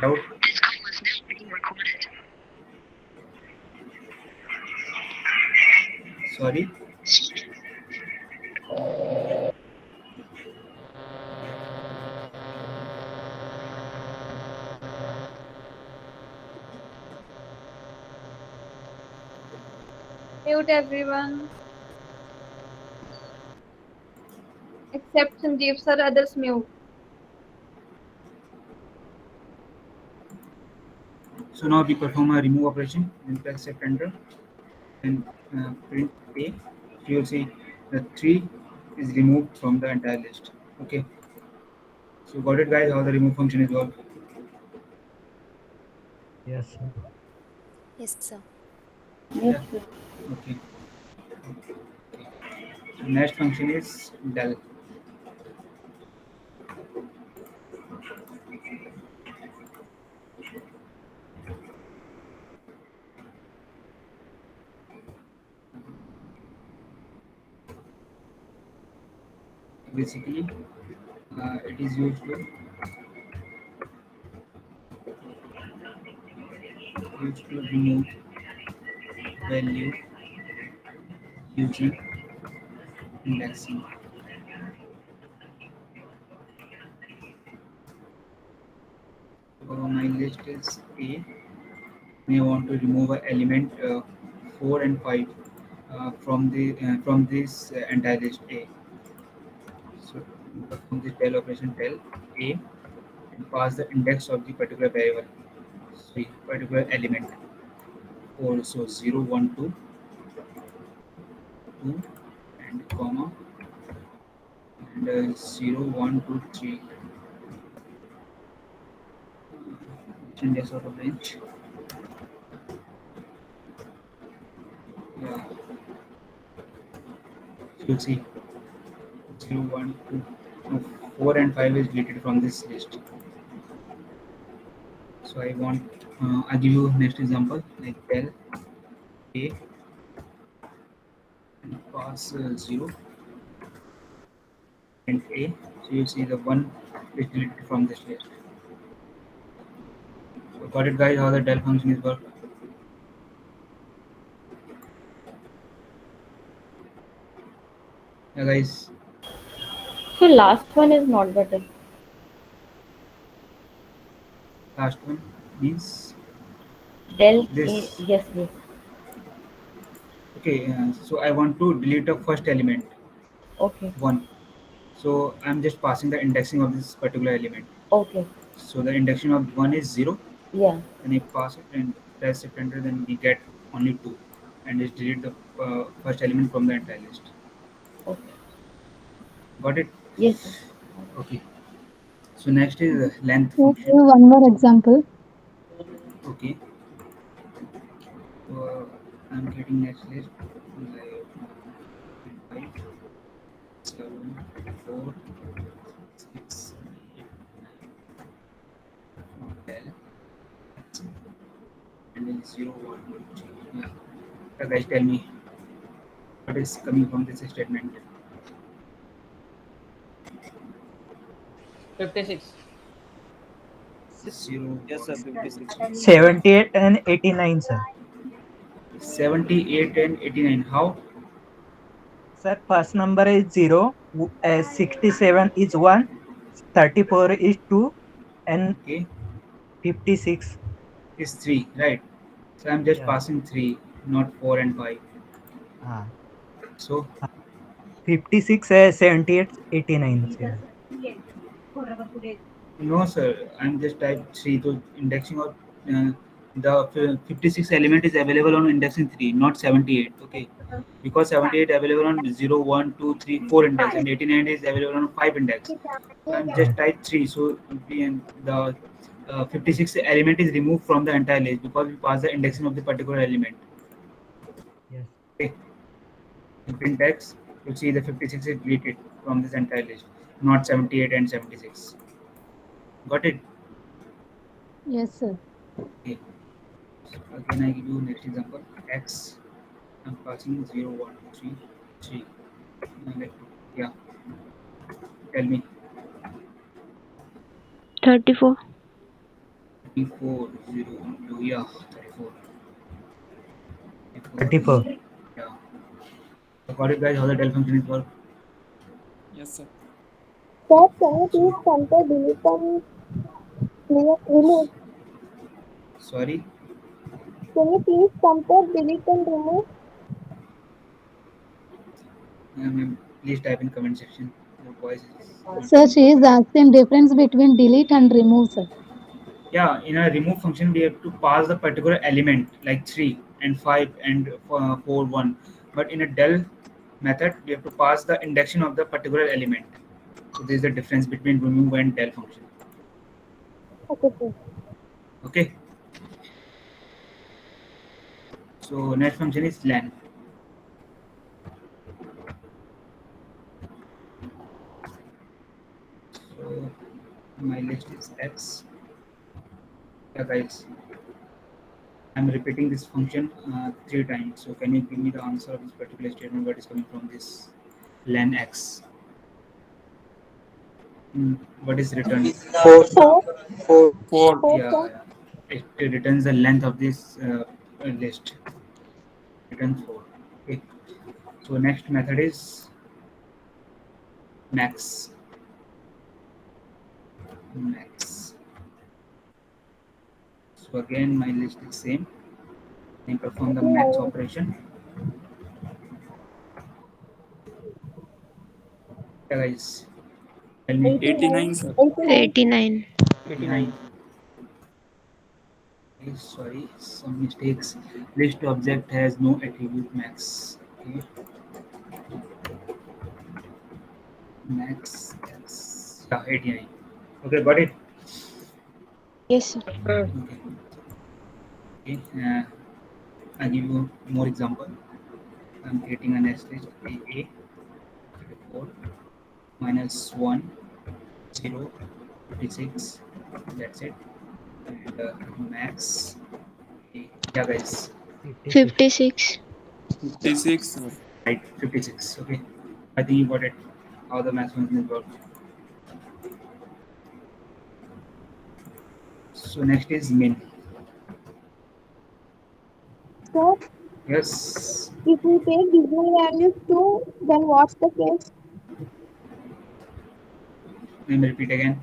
Doubt? Sorry. Mute everyone except Sanjeev sir, others mute. So now we perform a remove operation. Then press shift enter. Then print A. So you'll see the 3 is removed from the entire list. Okay. So got it, guys? How the remove function is work? Yes, sir. Yes, sir. Yes, Yeah. sir. Okay. So next function is del. Basically, it is used to remove value using indexing. So my list is A. May want to remove an element 4 and 5 from this entire list A. So perform this del operation del A and pass the index of the particular variable, sorry, particular element. Or so 0, 1, 2, 2 and comma and 0, 1, 2, 3. Index out of range. Yeah, so you see 0, 1, 2, no, 4 and 5 is deleted from this list. So I want, I'll give you next example like del A and pass 0 and A. So you see the 1 is deleted from this list. So got it, guys, how the del function is work? Yeah, guys. So last one is not better. Last one means Del A, this. yes, yes. Okay, so I want to delete the first element Okay, 1. So I'm just passing the indexing of this particular element. okay. So the indexing of 1 is 0. Yeah, Then I pass it and press shift enter, then we get only 2 and just delete the first element from the entire list. okay. Got it? Yes, yes. Okay. So next is length Can you function. give one more example? Okay. So I'm getting next list like 5, 7, 4, 6, 10, and then 0, 1, 2, 3. Yeah. So guys, tell me what is coming from this statement. 56. 0, Yes, sir. 1, 2, 56. 3. 78 and 89, sir. 78 and 89. How? Sir, first number is 0, 67 is 1, 34 is 2, and Okay. 56. Is 3, right? So I'm just Yeah. passing 3, not 4 and 5. Ah, So 56, 78, 89, sir. no, sir. I'm just type 3. So indexing of the 56 element is available on indexing 3, not 78. Okay. Because 78 available on 0, 1, 2, 3, 4 index and 89 is available on 5 index. So I'm just Yes, type 3. So the 56 element is removed from the entire list because we pass the indexing of the particular element. yes. Okay. In print X, you see the 56 is deleted from this entire list, not 78 and 76. Got it? Yes, sir. Okay. So again, I give you next example. X, I'm passing 0, 1, 3, 3. Like, yeah, tell me. 34. 34, 0, 2, yeah, 34. 34. Yeah. So got it, guys, how the del function is work. Yes, sir. Sir, can you please compare delete and remove? Sorry. Can you please compare delete and remove? Please type in comment section. Your voice is not Sir, coming she is properly. asking difference between delete and remove, sir. Yeah, in a remove function, we have to pass the particular element like 3 and 5 and 4, 1. But in a del method, we have to pass the indexion of the particular element. So there is the difference between remove and del function. Okay, sir. Okay. So next function is len. So my list is x. Yeah, guys, I'm repeating this function 3 times. So can you give me the answer of this particular statement? What is coming from this len x? What is returned? 4. 4, 4. 4. 4, Yeah, sir. yeah. It returns the length of this list. Returns 4. Okay. So next method is max. Max. So again, my list is same. I perform the max operation. Yeah, guys, tell me. 89, sir. 89. 89. Okay, sorry, some mistakes. List object has no attribute max. Okay. Max x. Yeah, 89. Okay, got it. Yes, sir. Okay. Okay. I'll give you more example. I'm creating a next list a 4 minus 1 0 56. That's it. And max. Okay. Yeah, guys. 56. 56, sir. Right, 56. Okay. I think you got it. How the math function works. So next is min. Sir, Yes. if we take decimal values too, then what's the case? Let me repeat again.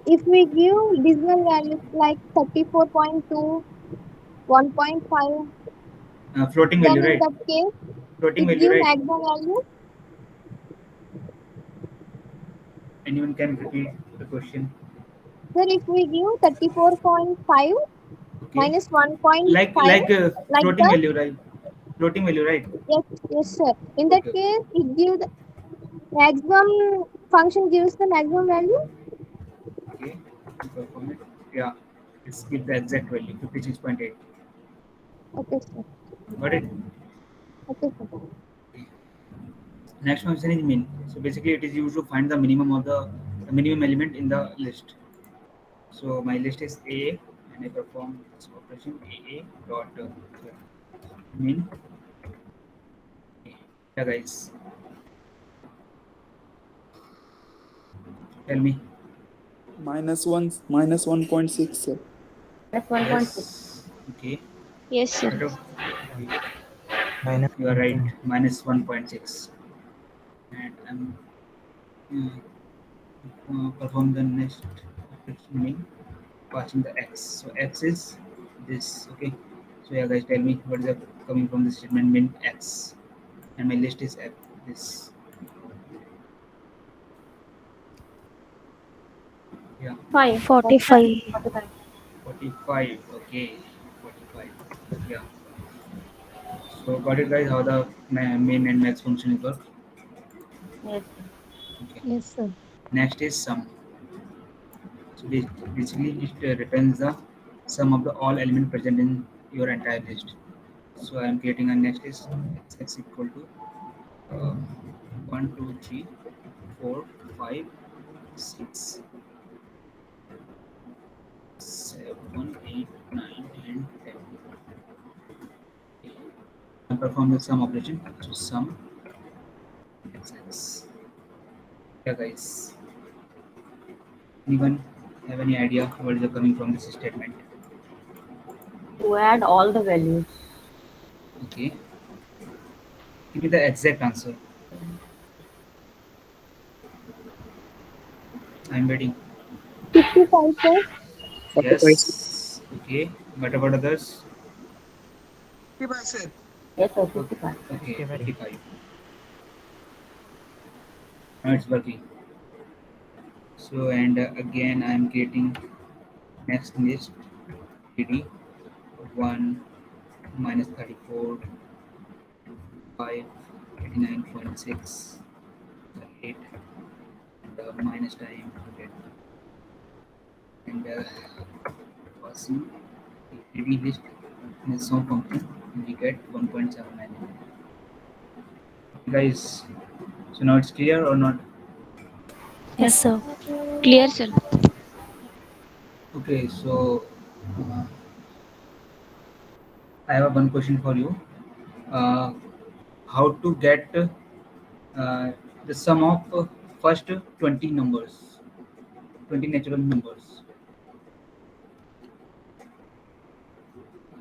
If we give decimal values like 34.2, 1.5, Floating then value, in right? that case, Floating it value, gives right? maximum value. Anyone can repeat the question. Sir, if we give 34.5 Okay. minus 1.5, Like like floating that, value, right? Floating value, right? yes, yes, sir. In that Okay. case, it gives the maximum function gives the maximum value. Okay. Perform it. Yeah. Let's give the exact value 56.8. Okay, sir. Got it? Okay, sir. Okay. Next function is min. So basically, it is used to find the minimum of the minimum element in the list. So my list is A, and I perform this operation A dot min. Yeah, guys, tell me. Minus 1.6, sir. Yes. Okay. Yes, sir. Cut off. Minus You are right. 1. Minus 1.6. And I'm perform the next operation min, passing the x. So x is this. Okay. So yeah, guys, tell me what is coming from the statement min x, and my list is f this. Yeah. 45. 45. Okay. 45. Yeah. So got it, guys, how the main and max function work. Okay. Yes, sir. Next is sum. So basically it returns the sum of the all element present in your entire list. So I am creating a next list x equal to uh, 1, 2, 3, 4, 5, 6, 7, 8, 9, and 10. I perform the sum operation. So sum x. Yeah, guys. Anyone Have any idea what is coming from this statement? To add all the values. Okay. Give me the exact answer. I'm waiting. 55, sir. 45, sir. Yes. Okay. What about others? 55, sir. Yes, sir, Okay. 55. Okay. 55. 55. Now it's working. So and again I'm creating next list. PD 1 minus 34 5 89.6 8 minus time to get and passing PD list in some function we get 1.79. Guys, so now it's clear or not? Yes, sir. Clear, sir. Okay, so uh, I have one question for you. Uh, how to get the sum of first 20 numbers, 20 natural numbers?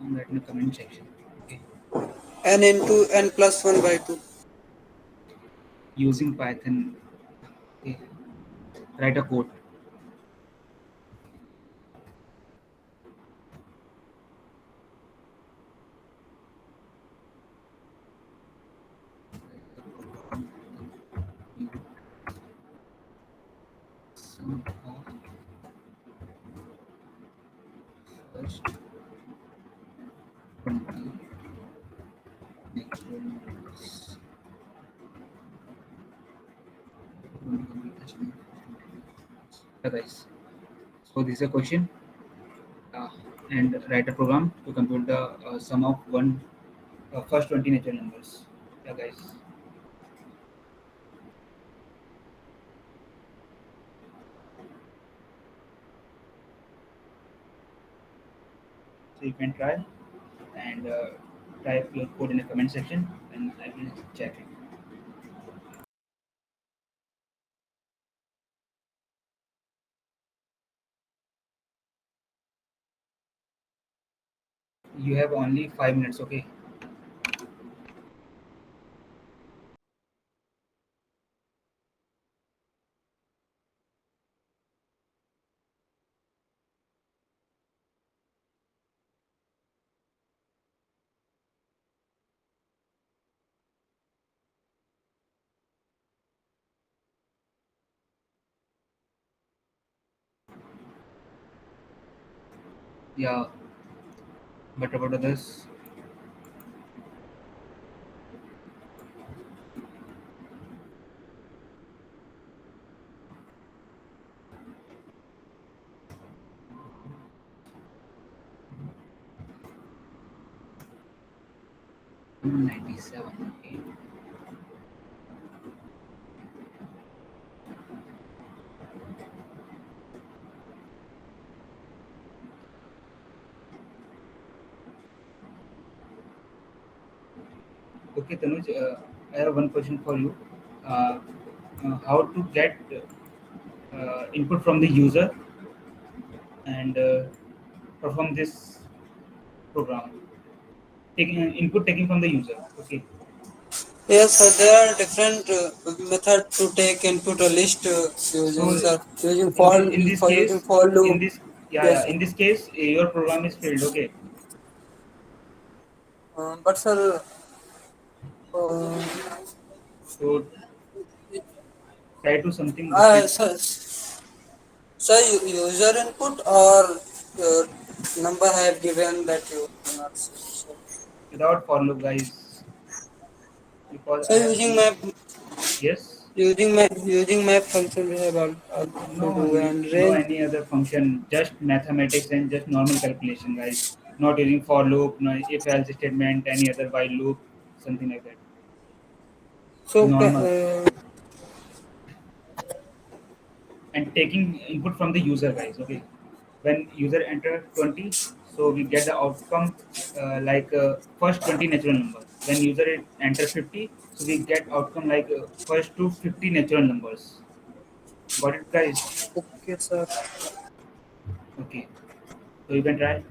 Write in the comment section. Okay. N into n plus 1 by 2. Using Python. Okay. Write a code. Sum of first 20 natural numbers. Yeah, guys. So this is a question, uh, and write a program to compute the sum of one first 20 natural numbers. Yeah, guys. So you can try and type your code in the comment section, and I will check it. You have only 5 minutes. Okay. Yeah. But about others? Hmm, 97. Okay. Okay, Tanuj, I have one question for you. Uh, how to get input from the user and perform this program? Taking input taking from the user. Okay. Yes, sir. There are different methods to take input a list So using, sir. Using in this for using case, for in loop. this yeah Yes, yeah sir. in this case your program is failed. Okay. But sir, uh, So try to something different sir, user input or number I have given that you cannot see. So, without for loop, guys, because so I have seen. Yes. using map function we have all to No, do and no range. any other function, just mathematics and just normal calculation, guys. Not using for loop, no if else statement, any other while loop, something like that. So Normal and taking input from the user, guys. Okay, when user enter 20, so we get the outcome like first 20 natural number. When user enter 50, so we get outcome like first to 50 natural numbers. Got it, guys? okay, sir. Okay, so you can try.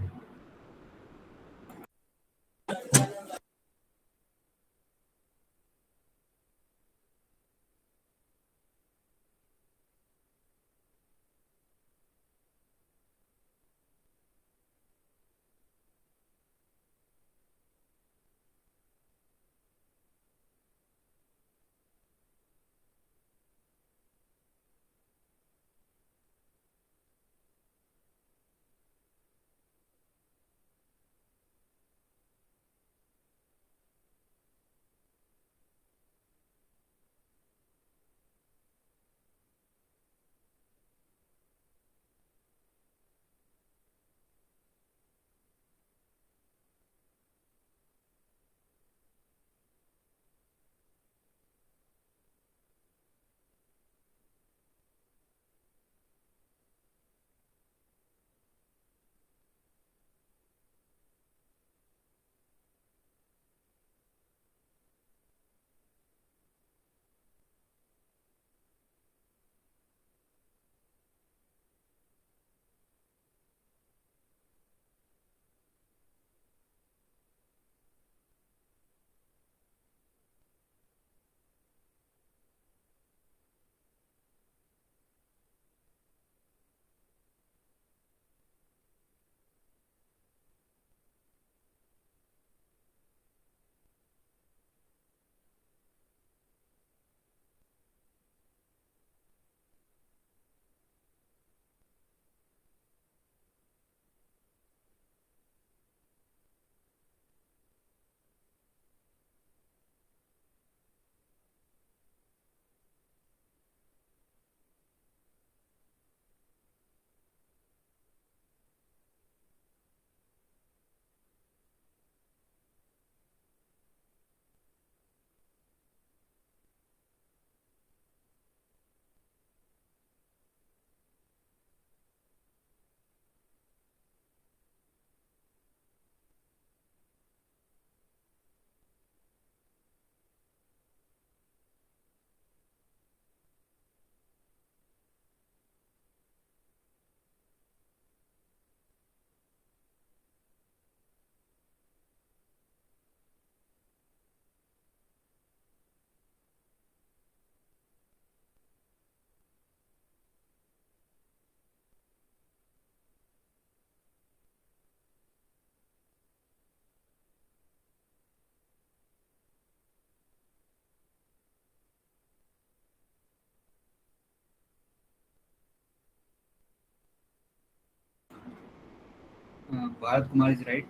Bharat Kumar is right,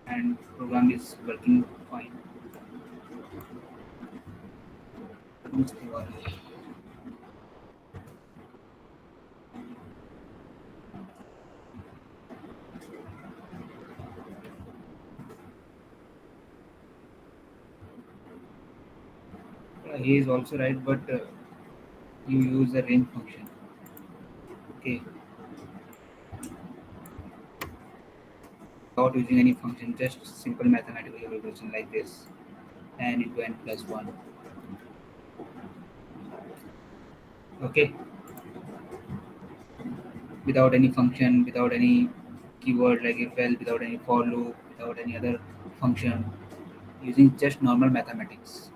and program is working fine. Anuj Tiwari. He is also right, but you use a range function. Okay, without using any function, just simple mathematical equation like this, n into n plus 1. Okay, without any function, without any keyword like if else, without any for loop, without any other function, using just normal mathematics.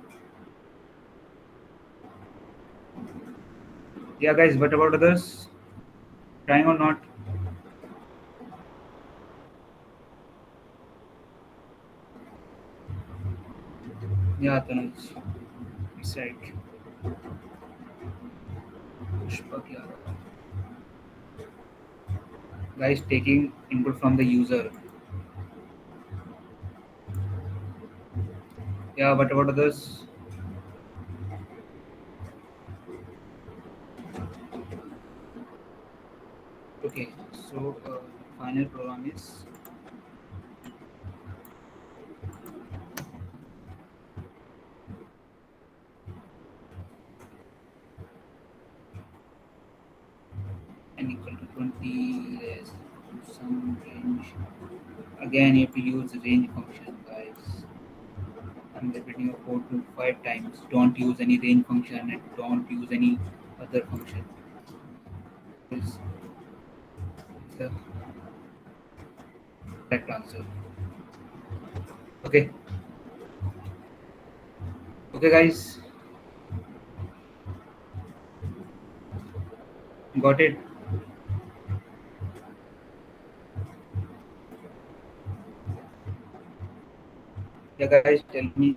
Yeah, guys, what about others? Trying or not? Yeah, Tanuj, it's right. Pushpak Yadav. Guys, taking input from the user. Yeah, what about others? Okay, so final program is n equal to 20 less some range. Again, you have to use the range function, guys. I'm repeating it 4 to 5 times. Don't use any range function and don't use any other function. This the correct answer. Okay. Okay, guys. Got it? Yeah, guys, tell me.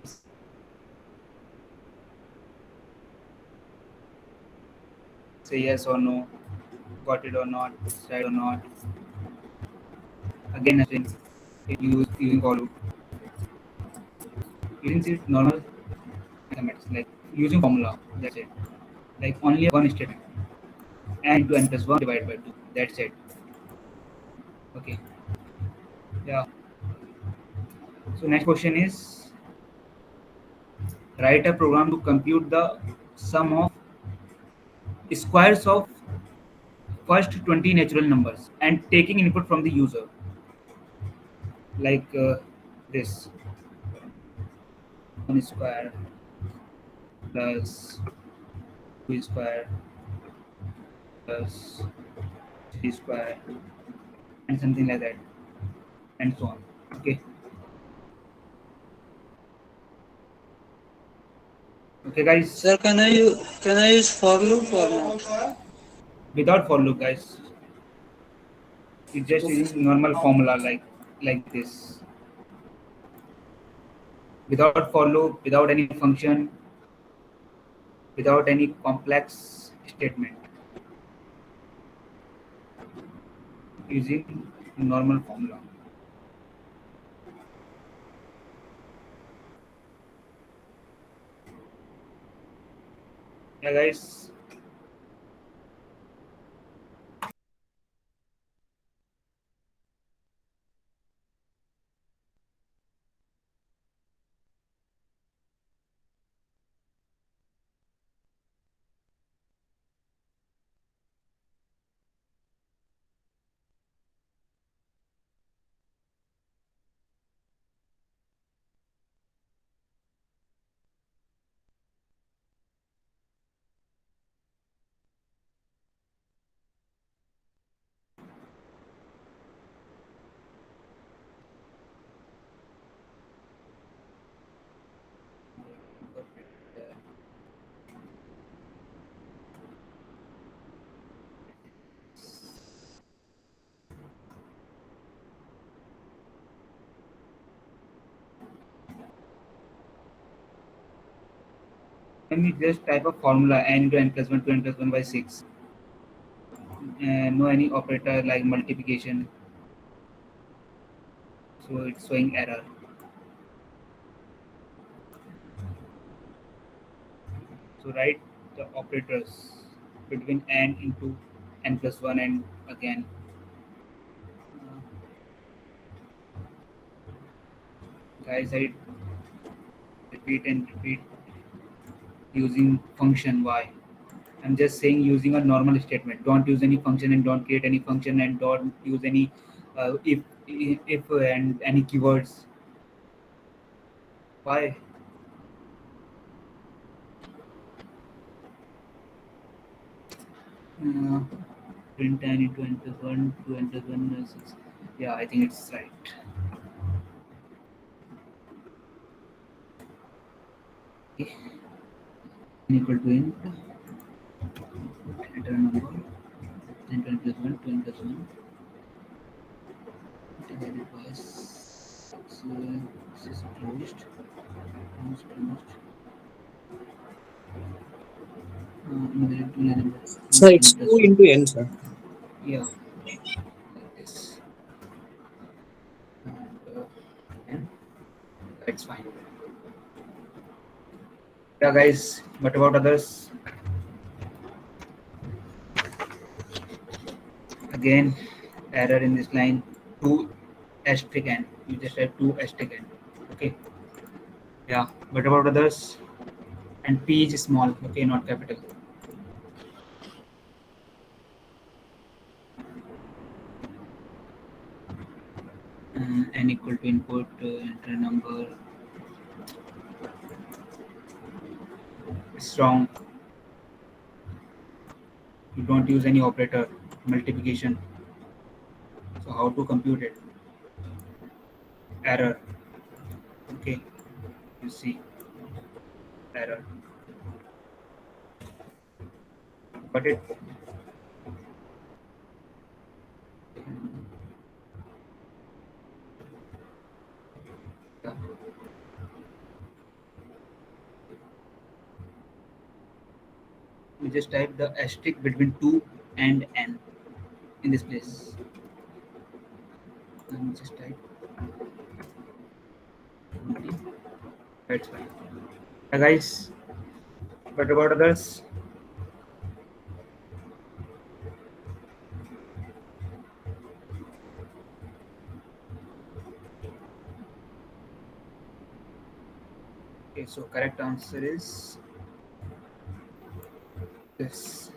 Say yes or no. Got it or not? Right or not? Again, again. If you using follow, using it normal mathematics, like using formula. That's it. Like only one statement. And into n plus one divided by two. That's it. Okay. Yeah. So next question is, write a program to compute the sum of squares of first 20 natural numbers and taking input from the user, like this: 1 square plus 2 square plus 3 square and something like that, and so on. Okay. Okay, guys. Sir, can I use for loop or not? Without for loop, guys, it's just using normal formula like this, without for loop, without any function, without any complex statement, using normal formula. Yeah, guys. Let me just type a formula: n into n plus 1 to n plus 1 by 6. No any operator like multiplication, so it's showing error. So write the operators between n into n plus 1 and again. Guys, I repeat and repeat using function y. I'm just saying using a normal statement. Don't use any function and don't create any function and don't use any if and any keywords. Why? Uh, Print n into n plus 1 to n plus 1 minus 6. Yeah, I think it's right. Okay. N equal to n. Enter number. Then 2 n plus 1 to n plus 1 divided by 6. This is closed. Closed. So it's 2 into n, sir. Yeah, like this. And that's fine. Yeah, guys. What about others? Again, error in this line. 2 asterisk n. You just have 2 asterisk n. Okay. Yeah. What about others? And p is small. Okay, not capital. N equal to input, enter number. Strong. You don't use any operator, multiplication. So how to compute it? Error. Okay, you see error. But it yeah. We just type the asterisk between 2 and n in this place. Let me just type. That's fine. Guys, what about others? Okay, so correct answer is this.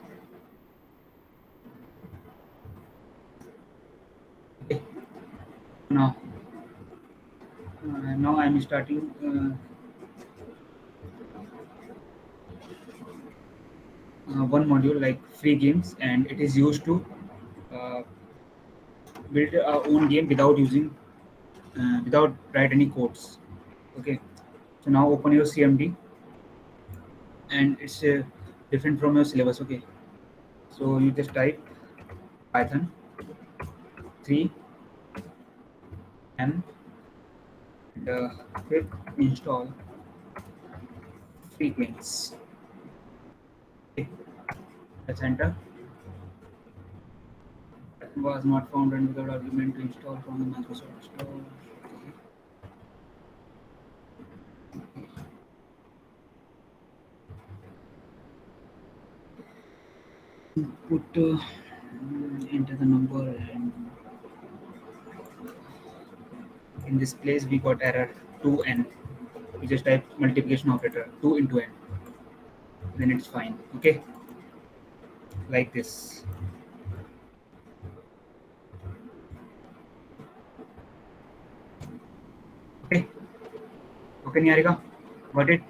Okay, now now I'm starting one module like free games, and it is used to uh, build our own game without using without write any codes. Okay, so now open your CMD, and it's different from your syllabus. Okay, so you just type Python 3 m and click install frequency. Okay, let's enter. Was not found and without argument to install from the Microsoft Store. Okay. Put enter the number, and in this place we got error 2n. We just type multiplication operator 2 into n, then it's fine. Okay, like this. Okay, okay Niharika, got it?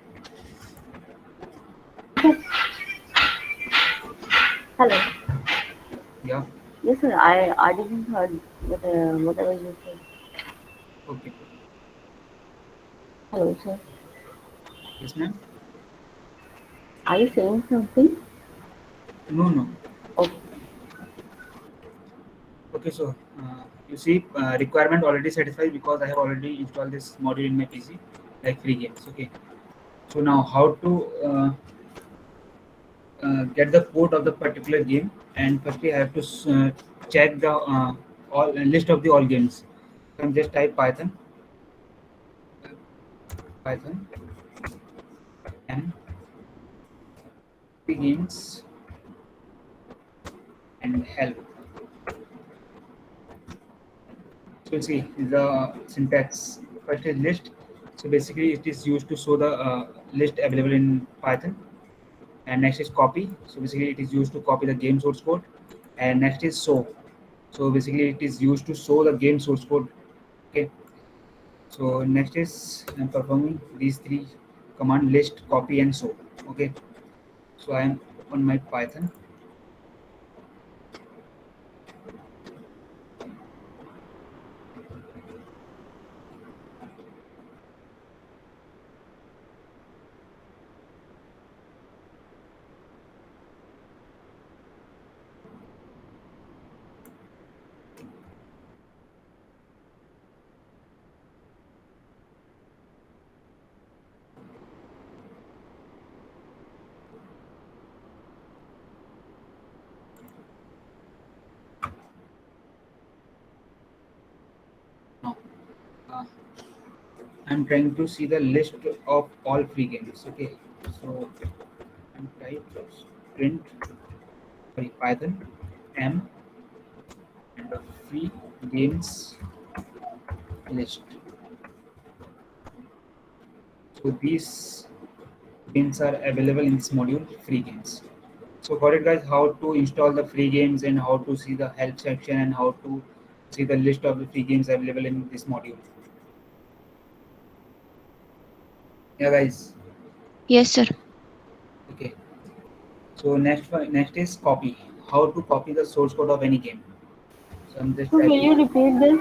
Hello. Yeah, Yes, sir. I didn't heard whatever you said. okay. Hello, sir. Yes ma'am. Are you saying something? No. Okay. Okay, so you see requirement already satisfied because I have already installed this module in my PC like free games. Okay, so now how to get the code of the particular game, and firstly I have to check the all list of the all games. So I'm just type Python and free games and help. So see the syntax. First is list. So basically it is used to show the list available in Python. And next is copy. So basically it is used to copy the game source code. And next is show. So basically it is used to show the game source code. Okay. So next is I'm performing these three command: list, copy, and show. Okay. So I am on my Python. Now I'm trying to see the list of all free games. Okay. So I'm type print Python m and the free games list. So these games are available in this module, free games. So got it guys, how to install the free games and how to see the help section and how to see the list of the free games available in this module. Yeah guys. Yes, sir. Okay. So next is copy. How to copy the source code of any game. So I'm just So will you typing. repeat this?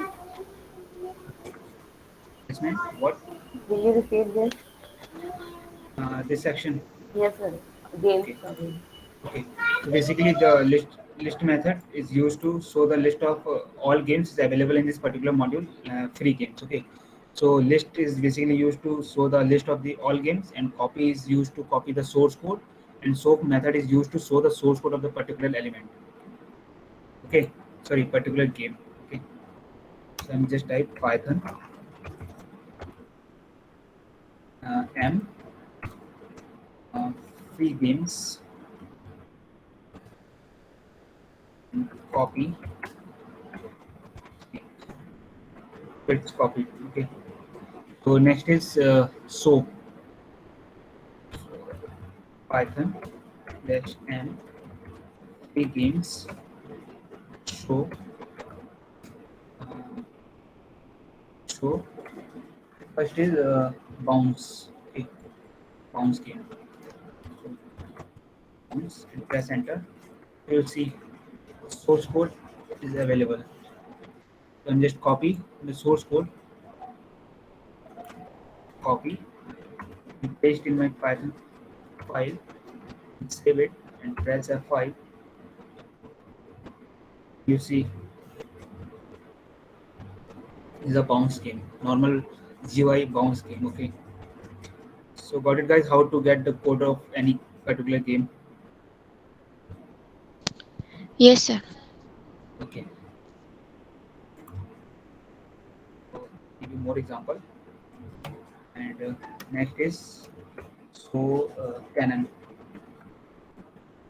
Yes, ma'am. What? Will you repeat this? This section. Yes, sir. Again, Okay. again. Okay. So basically, the list method is used to show the list of all games is available in this particular module, free games. Okay. So list is basically used to show the list of the all games, and copy is used to copy the source code, and soap method is used to show the source code of the particular element. Okay. Sorry, particular game. Okay. So I'm just type Python m free games copy. It's copied. Okay. So next is soap. Python dash m free games show uh, show. First is bounce. Okay. Bounce game. So bounce and press enter. You'll see source code is available. So I'm just copy the source code, copy, and paste in my Python file, and save it, and press F5. You see is a bounce game, normal GUI bounce game. Okay. So got it, guys? How to get the code of any particular game? Yes, sir. Okay. So give you more example. And next is Canon.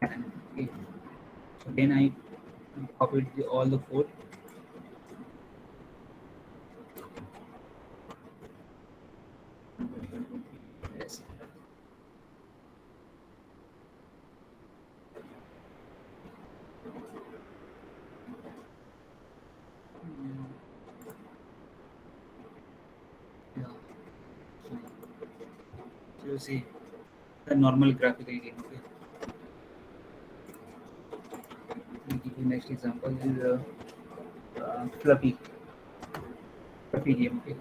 Canon. Okay. So then I copied all the code. Yes. Yeah. So you see the normal graphical game. Okay. I'll give you next example is fluffy game. Okay.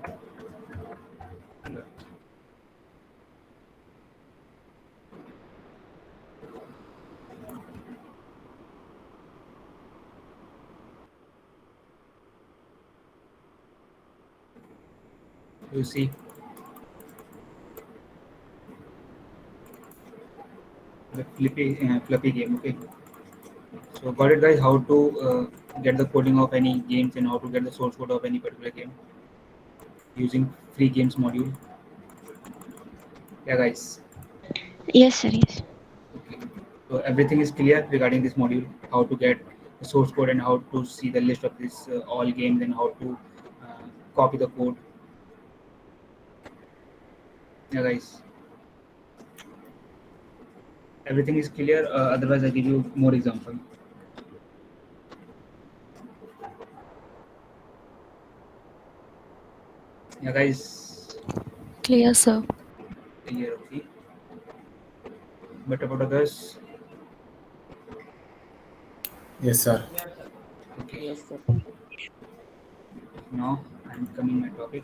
You see the fluffy game. Okay. So got it, guys? How to get the coding of any games and how to get the source code of any particular game using free games module. Yeah, guys. Yes, sir. Yes. Okay. So everything is clear regarding this module. How to get the source code and how to see the list of this all games and how to copy the code. Yeah, guys. Everything is clear. Otherwise, I give you more example. Yeah, guys. Clear, sir. Clear. Okay. But about others. Yes, sir. Okay. Yes, sir. Now I'm coming my topic.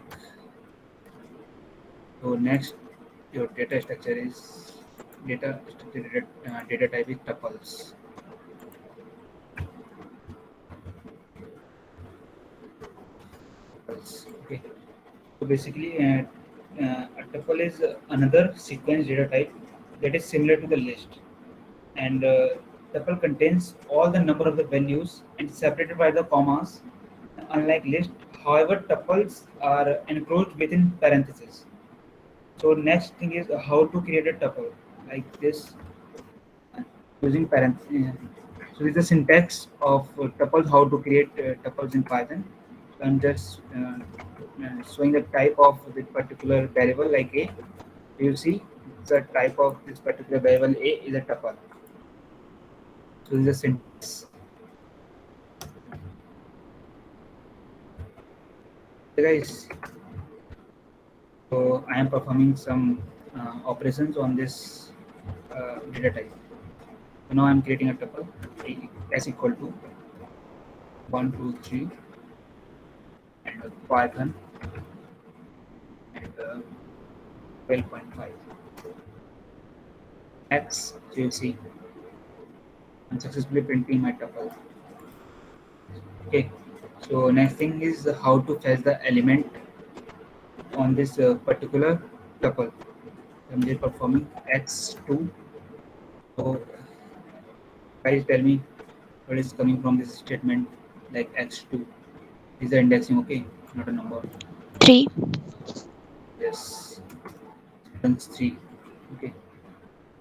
So next, your data structure is data type is tuples. Okay. So basically, a tuple is another sequence data type that is similar to the list, and tuple contains all the number of the values and separated by the commas. Unlike list, however, tuples are enclosed within parentheses. So next thing is how to create a tuple like this using parentheses. So this is the syntax of tuples, how to create tuples in Python. So I'm just showing the type of this particular variable like a. You see the type of this particular variable a is a tuple. So this is the syntax. Okay, guys. So I am performing some operations on this data type. So now I'm creating a tuple s equal to 1, 2, 3, and Python, and 12.5. X, so you see, I'm successfully printing my tuple. Okay, so next thing is how to fetch the element on this particular tuple. I'm just performing x2. So guys, tell me what is coming from this statement, like x2 is the indexing, okay, not a number. 3. Yes, returns 3. Okay,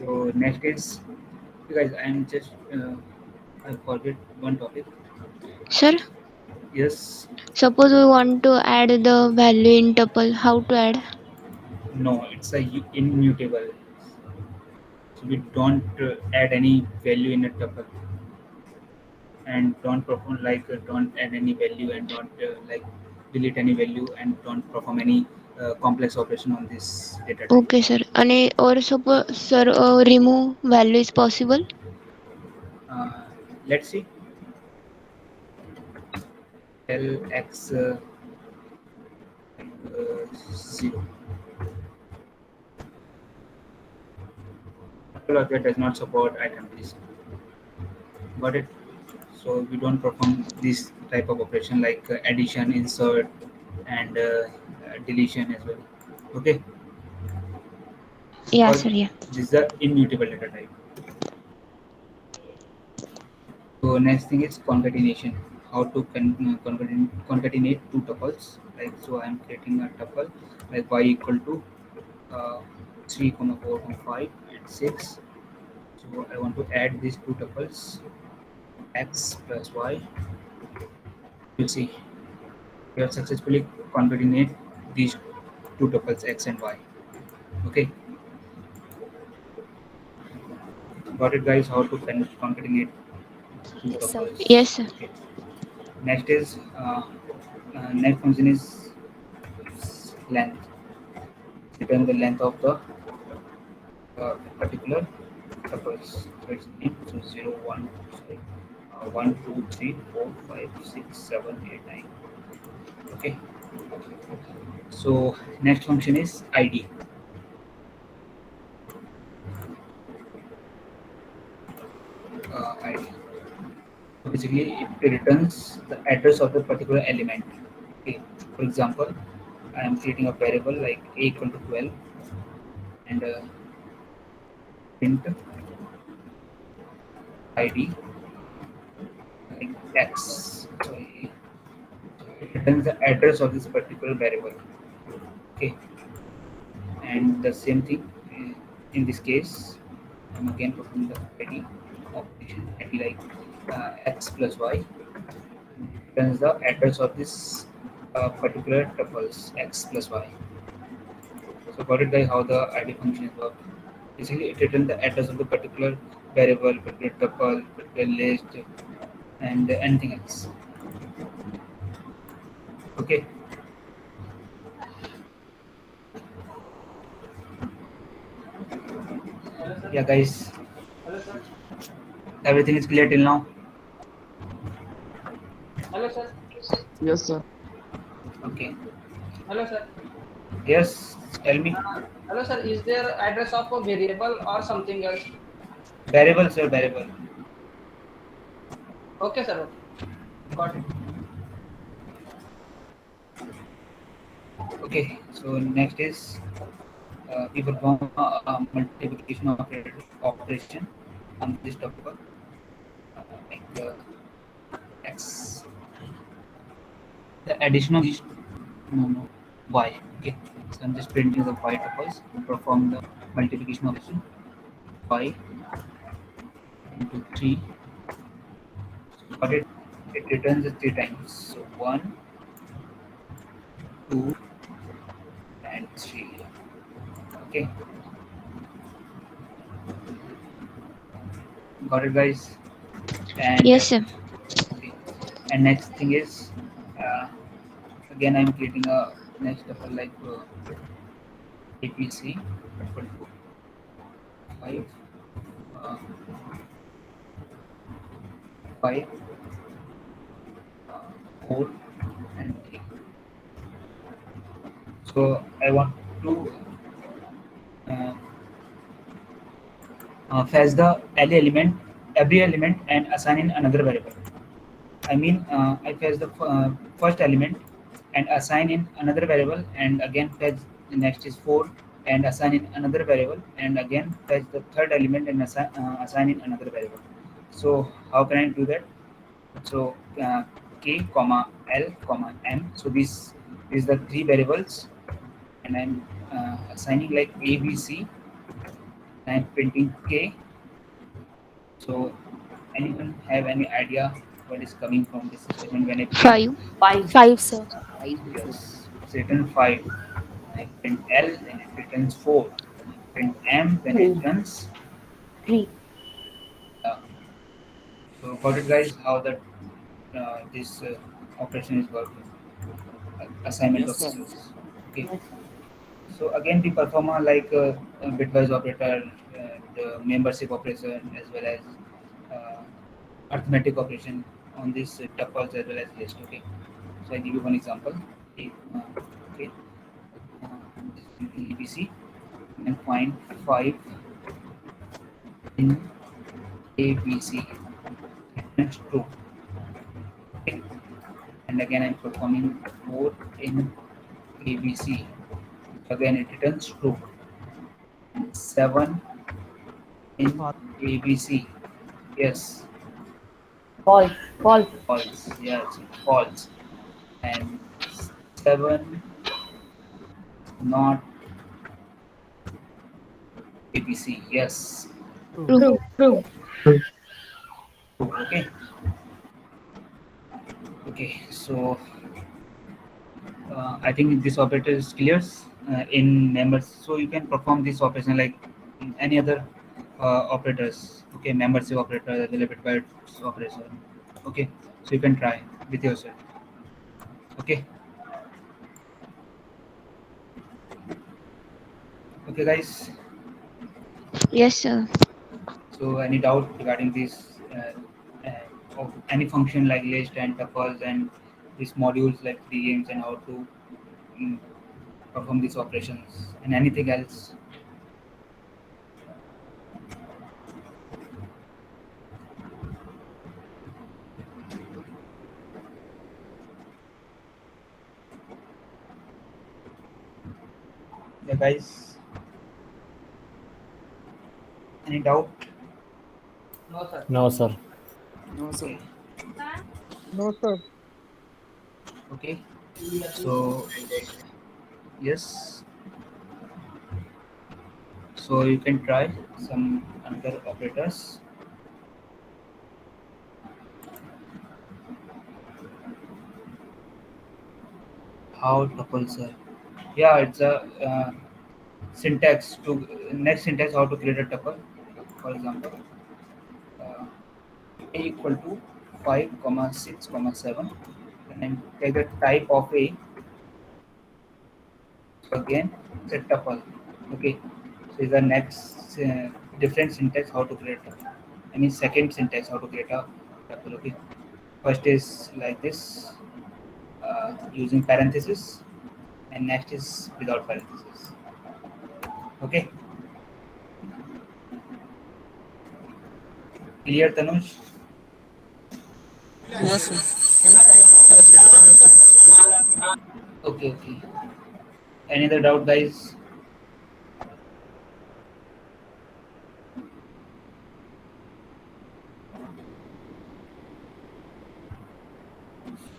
so next is, guys, I'm just I forget one topic. Sir, Yes, suppose we want to add the value in tuple. How to add? no, it's a immutable. So we don't add any value in a tuple, and don't perform like don't add any value, and don't like delete any value, and don't perform any complex operation on this data type. Okay, sir. And or suppose, sir, remove value is possible? Uh, let's see. Lx 0. Tuple does not support item list. Got it? So we don't perform this type of operation like addition, insert, and deletion as well. Okay, Yeah, because sir. Yeah. this is the immutable data type. So next thing is concatenation. How to concatenate two tuples. Like, so I am creating a tuple like y equal to uh, 3, 4, 5, and 6. So I want to add these two tuples x plus y. You see, we have successfully concatenate these two tuples x and y. Okay, got it, guys? How to concatenate two Yes, sir. tuples? Yes, sir. Okay. Next is next function is length. Return the length of the particular tuples. So it's name, so 0, 1, sorry, 1, 2, 3, 4, 5, 6, 7, 8, 9. Okay. So next function is id. Id. So basically, it returns the address of the particular element. Okay. For example, I am creating a variable like a equal to 12, and print id like x. So it returns the address of this particular variable. Okay, and the same thing in this case. I'm again performing the id operation. Id like x plus y returns the address of this particular tuples x plus y. So got it, guys? How the id function work? Basically, it returns the address of the particular variable, particular tuple, particular list, and anything else. Okay. Yeah, guys. Everything is clear till now. Hello, sir. Yes, sir. Okay. Hello, sir. Yes. Tell me. Hello, sir. Is there address of a variable or something else? Variable, sir. Variable. Okay, sir. Got it. Okay. So next is we perform a multiplication operation on this tuple. Like x. The addition of these no, y. Okay. So I'm just printing the y tuples to perform the multiplication operation. Y into 3. But it returns it 3 times. So 1, 2, and 3. Okay. Got it, guys? And Yes, sir. okay. And next thing is again I'm creating a next tuple like APC equal to 5, uh, 5, 4 and 3. So I want to uh, fetch the every element and assign in another variable. I mean, I fetch the first element and assign in another variable, and again fetch the next is 4 and assign in another variable, and again fetch the third element and assign in another variable. So how can I do that? So k comma l comma m. So this is the three variables, and I'm assigning like a b c. I'm printing k. So anyone have any idea what is coming from this statement when I print? 5. 5. 5, sir. Yes, it's written 5. When I print L, then it returns 4. When I print M, then it 3. returns 3. uh, so got it, guys? How that this operation is working? Assignment Yes, of sir. values. Okay. Yes. So again, we perform a bitwise operator, the membership operation, as well as uh, arithmetic operation on this tuples as well as list. Okay. So I give you one example. Okay. Okay. Uh, this is ABC and find 5 in ABC. Returns true. Okay. And again, I'm performing 4 in ABC. Again, it returns true. 7 in ABC. Yes, False. False. false. Yes, false. And 7 not ABC. Yes. True. True. True. Okay. Okay. So I think this operator is clear in members. So you can perform this operation like in any other operators. Okay, membership operator, related bytes operation. Okay, so you can try with yourself. Okay. Okay, guys. Yes, sir. So any doubt regarding this of any function like list and tuples and these modules like three games and how to mm, perform these operations and anything else? Yeah, guys. Any doubt? No, sir. No, sir. No, sir. Okay. No, sir. Okay. So yes. So you can try some other operators. How tuples are? Yeah, it's a syntax to next syntax how to create a tuple. For example, uh, a equal to 5 comma 6 comma 7, and then take the type of a. So again it's a tuple. Okay, so is the next different syntax how to create tuple. I mean second syntax how to create a tuple. Okay, first is like this using parenthesis, and next is without parenthesis. Okay, clear, Tanuj? Yes, sir. Okay, okay. Any other doubt, guys?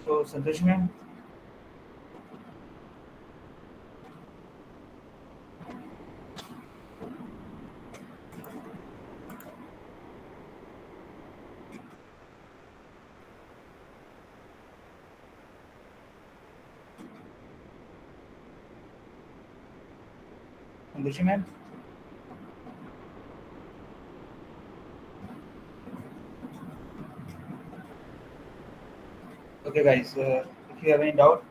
So Santosh ma'am. Santoshi ma'am. Okay, guys. If you have any doubt,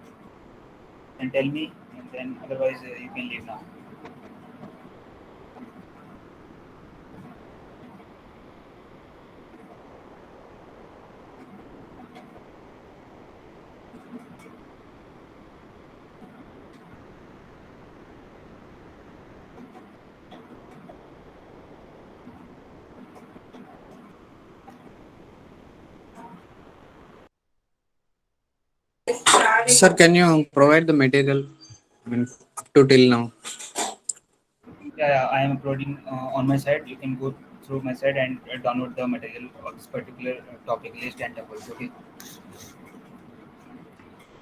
then tell me, and then otherwise you can leave now. Sir, can you provide the material? I mean, up to till now. Yeah, I am uploading on my site. You can go through my site and download the material of this particular topic list and tables. Okay.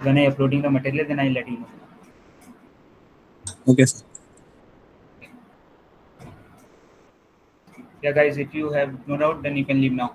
When I uploading the material, then I'll let you know. Okay, sir. Yeah, guys, if you have no doubt, then you can leave now.